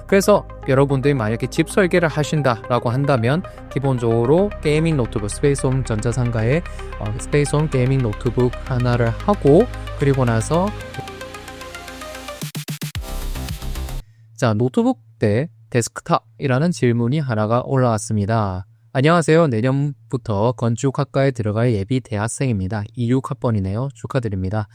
그래서 여러분들이 만약에 집 설계를 하신다라고 한다면 기본적으로 게이밍 노트북 스페이스홈 전자상가에 스페이스홈 게이밍 노트북 하나를 하고, 그리고 나서 자, 노트북 대 데스크탑이라는 질문이 하나가 올라왔습니다. 안녕하세요. 내년부터 건축학과에 들어갈 예비 대학생입니다. 26학번이네요. 축하드립니다.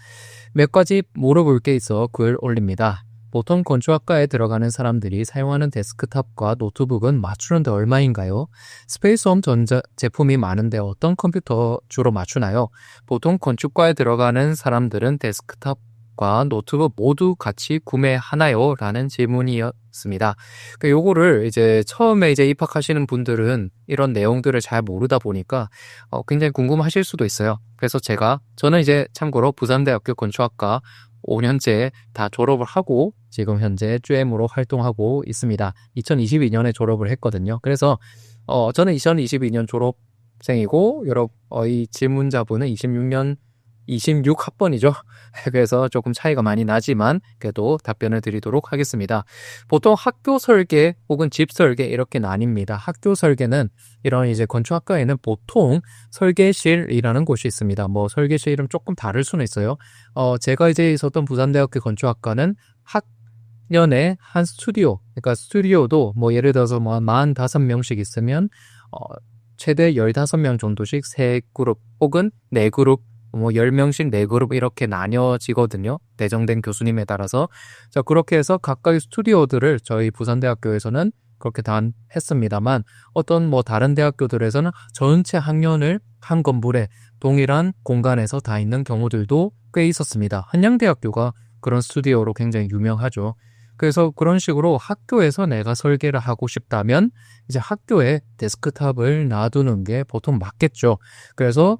몇 가지 물어볼 게 있어 글 올립니다. 보통 건축학과에 들어가는 사람들이 사용하는 데스크탑과 노트북은 맞추는데 얼마인가요? 스페이스홈 전자 제품이 많은데 어떤 컴퓨터 주로 맞추나요? 보통 건축과에 들어가는 사람들은 데스크탑과 노트북 모두 같이 구매하나요? 라는 질문이었습니다. 요거를 이제 처음에 이제 입학하시는 분들은 이런 내용들을 잘 모르다 보니까 굉장히 궁금하실 수도 있어요. 그래서 저는 이제 참고로 부산대학교 건축학과 5년째 다 졸업을 하고 지금 현재 쭈엠으로 활동하고 있습니다. 2022년에 졸업을 했거든요. 그래서 저는 2022년 졸업생이고 이 질문자분은 26학번이죠. 그래서 조금 차이가 많이 나지만 그래도 답변을 드리도록 하겠습니다. 보통 학교 설계 혹은 집 설계 이렇게 나뉩니다. 학교 설계는 이런 이제 건축학과에는 보통 설계실이라는 곳이 있습니다. 뭐 설계실 이름 조금 다를 수는 있어요. 제가 이제 있었던 부산대학교 건축학과는 학년에 한 스튜디오, 그러니까 스튜디오도 뭐 예를 들어서 뭐 45명씩 있으면 최대 15명 정도씩 3그룹 혹은 4그룹 뭐 10명씩 4그룹 이렇게 나뉘어지거든요. 내정된 교수님에 따라서. 자, 그렇게 해서 각각의 스튜디오들을 저희 부산대학교에서는 그렇게 다 했습니다만 어떤 뭐 다른 대학교들에서는 전체 학년을 한 건물에 동일한 공간에서 다 있는 경우들도 꽤 있었습니다. 한양대학교가 그런 스튜디오로 굉장히 유명하죠. 그래서 그런 식으로 학교에서 내가 설계를 하고 싶다면 이제 학교에 데스크탑을 놔두는 게 보통 맞겠죠. 그래서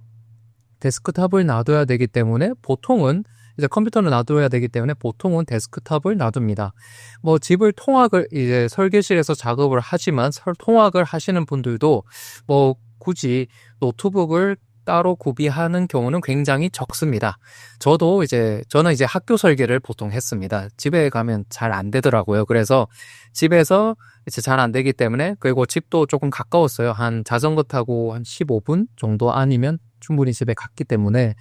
데스크탑을 놔둬야 되기 때문에 보통은 이제 컴퓨터를 놔둬야 되기 때문에 보통은 데스크탑을 놔둡니다. 뭐 집을 통학을 이제 설계실에서 작업을 하지만 통학을 하시는 분들도 뭐 굳이 노트북을 따로 구비하는 경우는 굉장히 적습니다. 저는 이제 학교 설계를 보통 했습니다. 집에 가면 잘 안 되더라고요. 그래서 집에서 이제 잘 안 되기 때문에, 그리고 집도 조금 가까웠어요. 한 자전거 타고 한 15분 정도 아니면 충분히 집에 갔기 때문에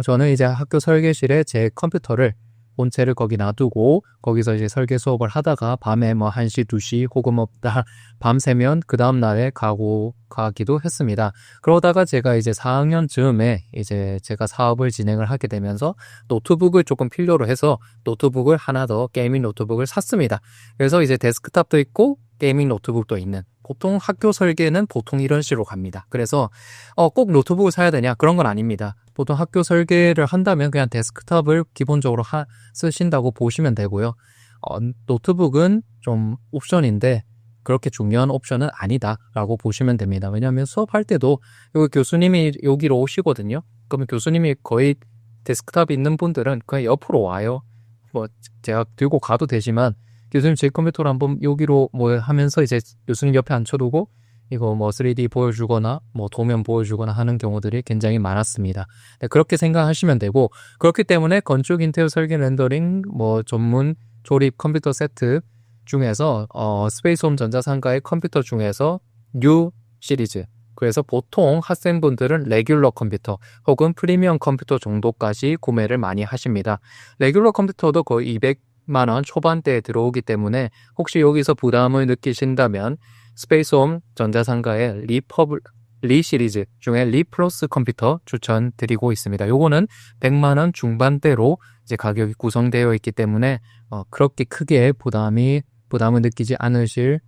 저는 이제 학교 설계실에 제 컴퓨터를 본체를 거기 놔두고 거기서 이제 설계 수업을 하다가 밤에 뭐 1시, 2시 혹은 뭐 밤새면 그 다음 날에 가기도 했습니다. 그러다가 제가 이제 4학년 즈음에 이제 제가 사업을 진행을 하게 되면서 노트북을 조금 필요로 해서 노트북을 하나 더 게이밍 노트북을 샀습니다. 그래서 이제 데스크탑도 있고 게이밍 노트북도 있는, 보통 학교 설계는 보통 이런 식으로 갑니다. 그래서 꼭 노트북을 사야 되냐? 그런 건 아닙니다. 보통 학교 설계를 한다면 그냥 데스크탑을 기본적으로 쓰신다고 보시면 되고요. 노트북은 좀 옵션인데 그렇게 중요한 옵션은 아니다라고 보시면 됩니다. 왜냐하면 수업할 때도 여기 교수님이 여기로 오시거든요. 그러면 교수님이 거의 데스크탑 있는 분들은 그냥 옆으로 와요. 뭐 제가 들고 가도 되지만 교수님 제 컴퓨터를 한번 여기로 뭐 하면서 이제 교수님 옆에 앉혀두고 이거 뭐 3D 보여주거나 뭐 도면 보여주거나 하는 경우들이 굉장히 많았습니다. 네, 그렇게 생각하시면 되고, 그렇기 때문에 건축 인테리어 설계 렌더링 뭐 전문 조립 컴퓨터 세트 중에서 스페이스홈 전자상가의 컴퓨터 중에서 U 시리즈, 그래서 보통 학생분들은 레귤러 컴퓨터 혹은 프리미엄 컴퓨터 정도까지 구매를 많이 하십니다. 레귤러 컴퓨터도 거의 200만 원 초반대에 들어오기 때문에 혹시 여기서 부담을 느끼신다면 스페이스홈 전자상가의 리 시리즈 중에 리 플러스 컴퓨터 추천드리고 있습니다. 요거는 100만 원 중반대로 이제 가격이 구성되어 있기 때문에 그렇게 크게 부담을 느끼지 않으실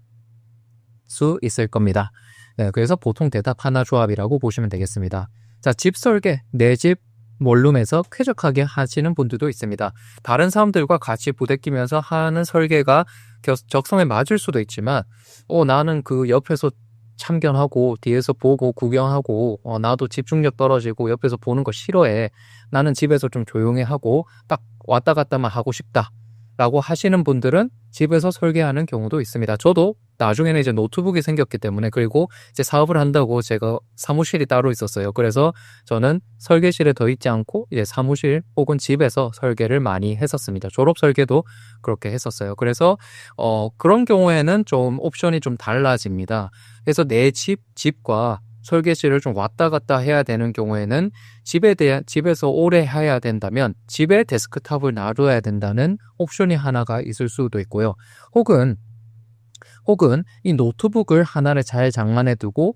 수 있을 겁니다. 네, 그래서 보통 대답 하나 조합이라고 보시면 되겠습니다. 자, 집 설계, 내 집 원룸에서 쾌적하게 하시는 분들도 있습니다. 다른 사람들과 같이 부대끼면서 하는 설계가 적성에 맞을 수도 있지만 나는 그 옆에서 참견하고 뒤에서 보고 구경하고 나도 집중력 떨어지고 옆에서 보는 거 싫어해. 나는 집에서 좀 조용히 하고 딱 왔다 갔다만 하고 싶다. 라고 하시는 분들은 집에서 설계하는 경우도 있습니다. 저도 나중에는 이제 노트북이 생겼기 때문에, 그리고 이제 사업을 한다고 제가 사무실이 따로 있었어요. 그래서 저는 설계실에 더 있지 않고 이제 사무실 혹은 집에서 설계를 많이 했었습니다. 졸업 설계도 그렇게 했었어요. 그래서 그런 경우에는 좀 옵션이 좀 달라집니다. 그래서 내 집과 설계실을 좀 왔다 갔다 해야 되는 경우에는 집에서 오래 해야 된다면 집에 데스크탑을 놔둬야 된다는 옵션이 하나가 있을 수도 있고요. 혹은 이 노트북을 하나를 잘 장만해 두고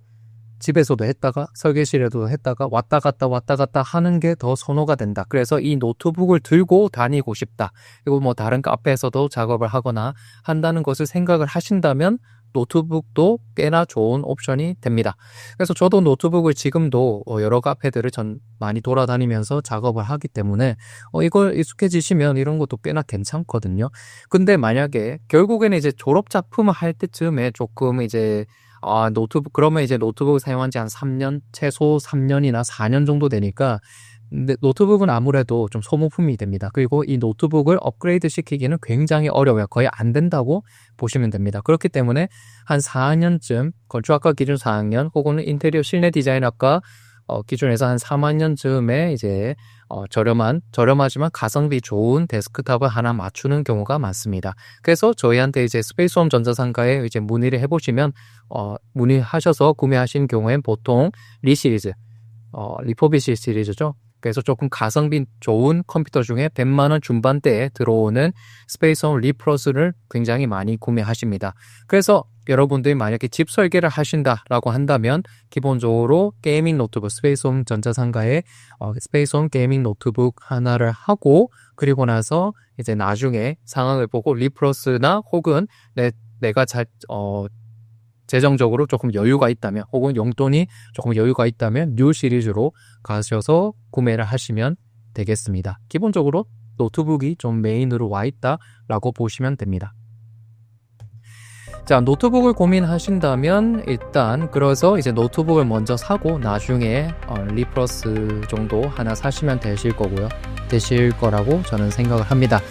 집에서도 했다가 설계실에도 했다가 왔다 갔다 하는 게 더 선호가 된다. 그래서 이 노트북을 들고 다니고 싶다. 그리고 뭐 다른 카페에서도 작업을 하거나 한다는 것을 생각을 하신다면 노트북도 꽤나 좋은 옵션이 됩니다. 그래서 저도 노트북을 지금도 여러 카페들을 많이 돌아다니면서 작업을 하기 때문에 이걸 익숙해지시면 이런 것도 꽤나 괜찮거든요. 근데 만약에 결국에는 이제 졸업 작품을 할 때쯤에 조금 이제 그러면 이제 노트북을 사용한 지 한 3년, 최소 3년이나 4년 정도 되니까, 근데 노트북은 아무래도 좀 소모품이 됩니다. 그리고 이 노트북을 업그레이드 시키기는 굉장히 어려워요. 거의 안 된다고 보시면 됩니다. 그렇기 때문에 한 4학년쯤, 건축학과 기준 4학년, 혹은 인테리어 실내 디자인학과 기준에서 한 3학년쯤에 이제 저렴하지만 가성비 좋은 데스크탑을 하나 맞추는 경우가 많습니다. 그래서 저희한테 이제 스페이스홈 전자상가에 이제 문의를 해보시면 문의하셔서 구매하신 경우엔 보통 리포비시 시리즈죠. 그래서 조금 가성비 좋은 컴퓨터 중에 100만 원 중반대에 들어오는 스페이스홈 리플러스를 굉장히 많이 구매하십니다. 그래서 여러분들이 만약에 집 설계를 하신다라고 한다면 기본적으로 게이밍 노트북, 스페이스홈 전자상가에 스페이스홈 게이밍 노트북 하나를 하고, 그리고 나서 이제 나중에 상황을 보고 리플러스나 혹은 내가 재정적으로 조금 여유가 있다면, 혹은 용돈이 조금 여유가 있다면 뉴 시리즈로 가셔서 구매를 하시면 되겠습니다. 기본적으로 노트북이 좀 메인으로 와 있다라고 보시면 됩니다. 자, 노트북을 고민하신다면 일단 그래서 이제 노트북을 먼저 사고 나중에 리플러스 정도 하나 사시면 되실 거라고 저는 생각을 합니다.